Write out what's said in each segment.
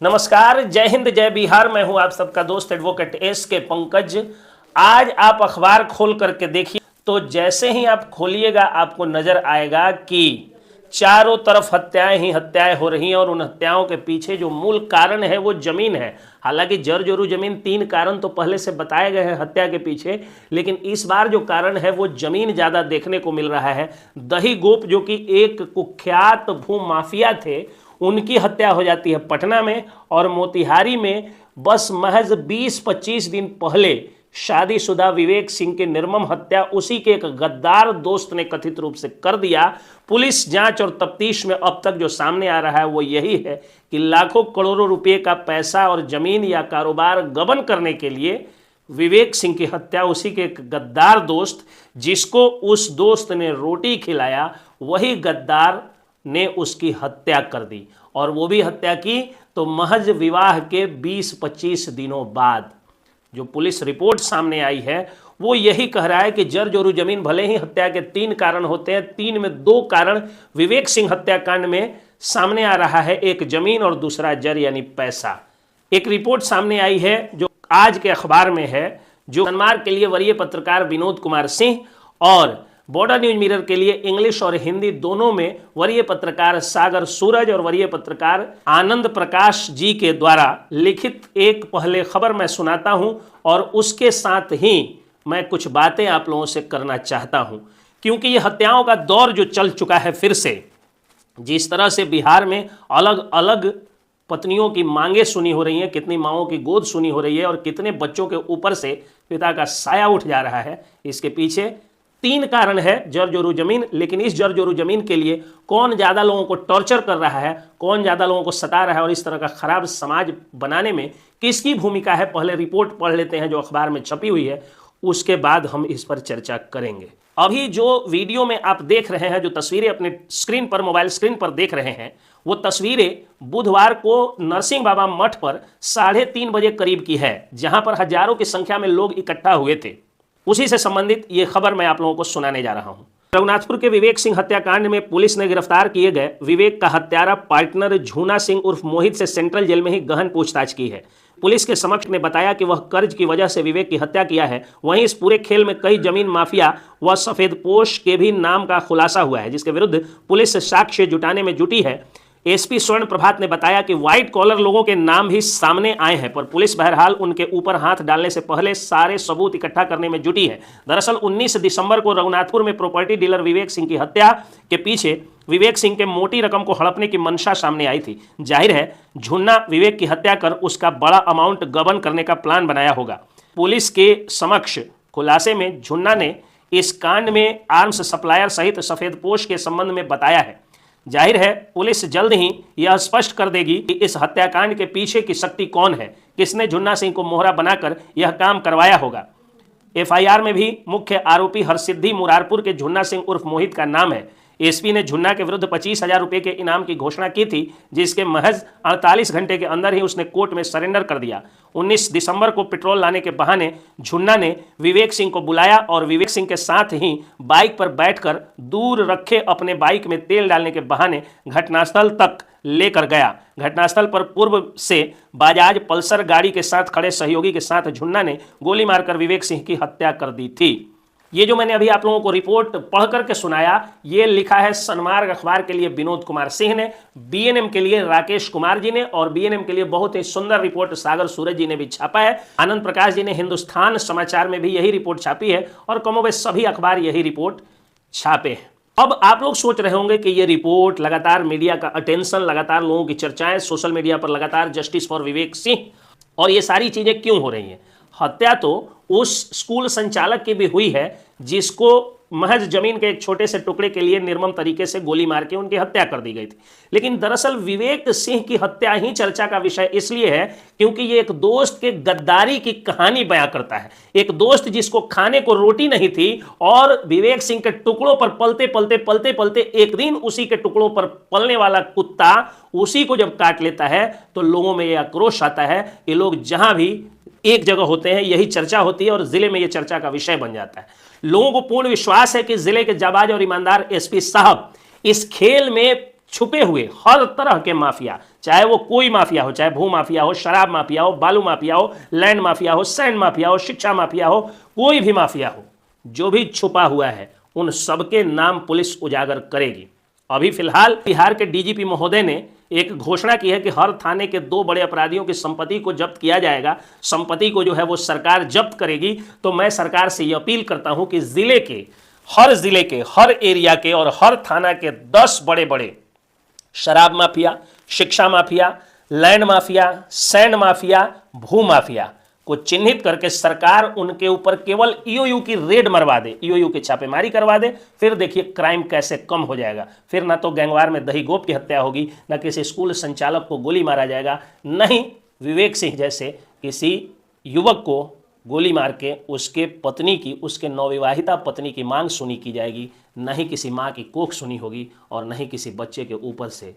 नमस्कार, जय हिंद, जय बिहार। मैं हूं आप सबका दोस्त एडवोकेट एस के पंकज। आज आप अखबार खोल करके देखिए तो जैसे ही आप खोलिएगा आपको नजर आएगा कि चारों तरफ हत्याएं ही हत्याएं हो रही हैं और उन हत्याओं के पीछे जो मूल कारण है वो जमीन है। हालांकि जर जोरू जमीन, 3 कारण तो पहले से बताए गए हैं हत्या के पीछे, लेकिन इस बार जो कारण है वो जमीन ज़्यादा देखने को मिल रहा है। दही गोप जो कि एक कुख्यात भू माफिया थे, उनकी हत्या हो जाती है पटना में। और मोतिहारी में बस महज 20-25 दिन पहले शादीशुदा विवेक सिंह की निर्मम हत्या उसी के एक गद्दार दोस्त ने कथित रूप से कर दिया। पुलिस जांच और तफ्तीश में अब तक जो सामने आ रहा है वो यही है कि लाखों करोड़ों रुपए का पैसा और जमीन या कारोबार गबन करने के लिए विवेक सिंह की हत्या उसी के एक गद्दार दोस्त, जिसको उस दोस्त ने रोटी खिलाया, वही गद्दार ने उसकी हत्या कर दी। और वो भी हत्या की तो महज विवाह के 20-25 दिनों बाद। जो पुलिस रिपोर्ट सामने आई है वो यही कह रहा है कि जर जोरू जमीन, भले ही हत्या के 3 कारण होते हैं, 3 में 2 कारण विवेक सिंह हत्याकांड में सामने आ रहा है, एक जमीन और दूसरा जर यानी पैसा। एक रिपोर्ट सामने आई है जो आज के अखबार में है, जो म्यांमार के लिए वरीय पत्रकार विनोद कुमार सिंह और बॉर्डर न्यूज मिरर के लिए इंग्लिश और हिंदी दोनों में वरीय पत्रकार सागर सूरज और वरीय पत्रकार आनंद प्रकाश जी के द्वारा लिखित एक पहले खबर मैं सुनाता हूं और उसके साथ ही मैं कुछ बातें आप लोगों से करना चाहता हूं, क्योंकि ये हत्याओं का दौर जो चल चुका है फिर से, जिस तरह से बिहार में अलग अलग पत्नियों की मांगे सुनी हो रही हैं, कितनी माओं की गोद सुनी हो रही है और कितने बच्चों के ऊपर से पिता का साया उठ जा रहा है, इसके पीछे 3 कारण है जर जोरू जमीन। लेकिन इस जर जोरू जमीन के लिए कौन ज़्यादा लोगों को टॉर्चर कर रहा है, कौन ज़्यादा लोगों को सता रहा है और इस तरह का खराब समाज बनाने में किसकी भूमिका है, पहले रिपोर्ट पढ़ लेते हैं जो अखबार में छपी हुई है, उसके बाद हम इस पर चर्चा करेंगे। अभी जो वीडियो में आप देख रहे हैं, जो तस्वीरें अपने स्क्रीन पर, मोबाइल स्क्रीन पर देख रहे हैं, वो तस्वीरें बुधवार को नरसिंह बाबा मठ पर 3:30 बजे करीब की है, जहां पर हजारों की संख्या में लोग इकट्ठा हुए थे। उसी से संबंधित ये खबर मैं आप लोगों को सुनाने जा रहा हूं। रघुनाथपुर के विवेक सिंह हत्याकांड में पुलिस ने गिरफ्तार किए गए विवेक का हत्यारा पार्टनर झूना सिंह उर्फ मोहित से सेंट्रल जेल में ही गहन पूछताछ की है। पुलिस के समक्ष ने बताया कि वह कर्ज की वजह से विवेक की हत्या किया है। वहीं इस पूरे खेल में कई जमीन माफिया व सफेदपोश के भी नाम का खुलासा हुआ है, जिसके विरुद्ध पुलिस साक्ष्य जुटाने में जुटी है। एसपी स्वर्ण प्रभात ने बताया कि व्हाइट कॉलर लोगों के नाम भी सामने आए हैं, पर पुलिस बहरहाल उनके ऊपर हाथ डालने से पहले सारे सबूत इकट्ठा करने में जुटी है। दरअसल 19 दिसंबर को रघुनाथपुर में प्रॉपर्टी डीलर विवेक सिंह की हत्या के पीछे विवेक सिंह के मोटी रकम को हड़पने की मंशा सामने आई थी। जाहिर है झुन्ना विवेक की हत्या कर उसका बड़ा अमाउंट गबन करने का प्लान बनाया होगा। पुलिस के समक्ष खुलासे में झुन्ना ने इस कांड में आर्म्स सप्लायर सहित सफेदपोश के संबंध में बताया है। जाहिर है पुलिस जल्द ही यह स्पष्ट कर देगी कि इस हत्याकांड के पीछे की शक्ति कौन है, किसने झुन्ना सिंह को मोहरा बनाकर यह काम करवाया होगा। एफआईआर में भी मुख्य आरोपी हरसिद्धि मुरारपुर के झुन्ना सिंह उर्फ मोहित का नाम है। एसपी ने झुन्ना के विरुद्ध 25,000 रुपये के इनाम की घोषणा की थी, जिसके महज 48 घंटे के अंदर ही उसने कोर्ट में सरेंडर कर दिया। 19 दिसंबर को पेट्रोल लाने के बहाने झुन्ना ने विवेक सिंह को बुलाया और विवेक सिंह के साथ ही बाइक पर बैठकर दूर रखे अपने बाइक में तेल डालने के बहाने घटनास्थल तक लेकर गया। घटनास्थल पर पूर्व से बजाज पल्सर गाड़ी के साथ खड़े सहयोगी के साथ झुन्ना ने गोली मारकर विवेक सिंह की हत्या कर दी थी। ये जो मैंने अभी आप लोगों को रिपोर्ट पढ़ करके सुनाया, ये लिखा है सन्मार्ग अखबार के लिए विनोद कुमार सिंह ने, बीएनएम के लिए राकेश कुमार जी ने और बीएनएम के लिए बहुत ही सुंदर रिपोर्ट सागर सूरज जी ने भी छापा है। आनंद प्रकाश जी ने हिंदुस्तान समाचार में भी यही रिपोर्ट छापी है और कमोबेश सभी अखबार यही रिपोर्ट छापे हैं। अब आप लोग सोच रहे होंगे कि ये रिपोर्ट, लगातार मीडिया का अटेंशन, लगातार लोगों की चर्चाएं, सोशल मीडिया पर लगातार जस्टिस फॉर विवेक सिंह और ये सारी चीजें क्यों हो रही हैं। हत्या तो उस स्कूल संचालक की भी हुई है जिसको महज जमीन के एक छोटे से टुकड़े के लिए निर्मम तरीके से गोली मार के उनकी हत्या कर दी गई थी। लेकिन दरअसल विवेक सिंह की हत्या ही चर्चा का विषय इसलिए है क्योंकि ये एक दोस्त के गद्दारी की कहानी बयां करता है। एक दोस्त जिसको खाने को रोटी नहीं थी और विवेक सिंह के टुकड़ों पर पलते पलते एक दिन उसी के टुकड़ों पर पलने वाला कुत्ता उसी को जब काट लेता है तो लोगों में यह आक्रोश आता है। ये लोग जहां भी एक जगह होते हैं यही चर्चा होती है और जिले में यह चर्चा का विषय बन जाता है। लोगों को पूर्ण विश्वास है कि जिले के जाबाज और ईमानदार एसपी साहब इस खेल में छुपे हुए हर तरह के माफिया, चाहे वो कोई माफिया हो, चाहे भू माफिया हो, शराब माफिया हो, बालू माफिया हो, लैंड माफिया हो, सैंड माफिया हो, शिक्षा माफिया हो, कोई भी माफिया हो, जो भी छुपा हुआ है उन सबके नाम पुलिस उजागर करेगी। अभी फिलहाल बिहार के डीजीपी महोदय ने एक घोषणा की है कि हर थाने के 2 बड़े अपराधियों की संपत्ति को जब्त किया जाएगा, संपत्ति को जो है वो सरकार जब्त करेगी। तो मैं सरकार से ये अपील करता हूं कि जिले के हर एरिया के और हर थाना के 10 बड़े बड़े शराब माफिया, शिक्षा mafia, land mafia, sand mafia, भू माफिया को चिन्हित करके सरकार उनके ऊपर केवल ईओयू की रेड मरवा दे, ईओयू की छापेमारी करवा दे। फिर देखिए क्राइम कैसे कम हो जाएगा। फिर ना तो गैंगवार में दही गोप की हत्या होगी, ना किसी स्कूल संचालक को गोली मारा जाएगा, नहीं विवेक सिंह जैसे किसी युवक को गोली मार के उसके पत्नी की, उसके नवविवाहिता पत्नी की मांग सुनी की जाएगी, नहीं किसी माँ की कोख सुनी होगी, और नहीं किसी बच्चे के ऊपर से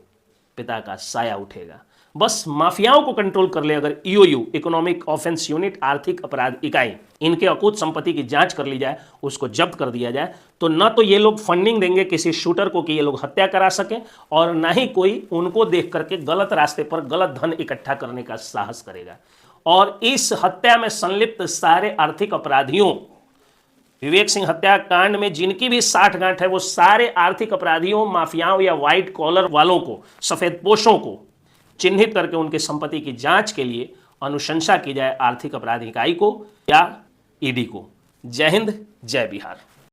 पिता का साया उठेगा। बस माफियाओं को कंट्रोल कर ले अगर ईओयू, इकोनॉमिक ऑफेंस यूनिट, आर्थिक अपराध इकाई, इनके अकूत संपत्ति की जांच कर ली जाए, उसको जब्त कर दिया जाए, तो न तो ये लोग फंडिंग देंगे किसी शूटर को कि ये लोग हत्या करा सकें, और ना ही कोई उनको देख करके गलत रास्ते पर गलत धन इकट्ठा करने का साहस करेगा। और इस हत्या में संलिप्त सारे आर्थिक अपराधियों, विवेक सिंह हत्याकांड में जिनकी भी साठगांठ है, वो सारे आर्थिक अपराधियों, माफियाओं या व्हाइट कॉलर वालों को, सफेद पोशों को चिन्हित करके उनकी संपत्ति की जांच के लिए अनुशंसा की जाए आर्थिक अपराध इकाई को या ईडी को। जय हिंद, जय बिहार।